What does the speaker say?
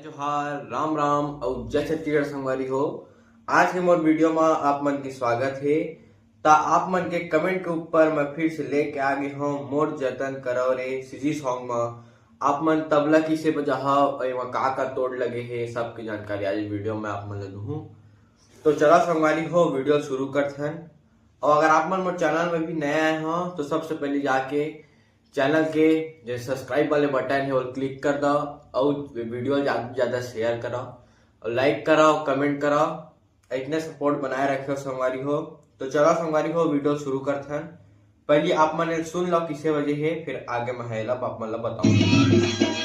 जोहार राम राम और जय छत्तीसगढ़ संगवारी हो। आज के मोर वीडियो में आप मन के स्वागत है। ता आप मन के कमेंट के ऊपर मैं फिर से लेके आ गए हूँ मोर जतन करो रे सीजी सॉन्ग में आप मन तबला किसे बजाओ और का तोड़ लगे है सबकी जानकारी आज वीडियो में आप मन ले दूँ। तो चलो संगवारी हो वीडियो शुरू करते हैं। और अगर आप मन मोर चैनल में भी नए आए हो तो सबसे पहले जाके चैनल के जो सब्सक्राइब वाले बटन है वो क्लिक कर दो और वीडियो ज्यादा शेयर करो और लाइक करो कमेंट करो, इतने सपोर्ट बनाए रखे संगवारी हो। तो चलो संगवारी हो वीडियो शुरू करते हैं। पहले आप मन सुन लो किसे वजह है, फिर आगे मैं आप मन बताऊंगा।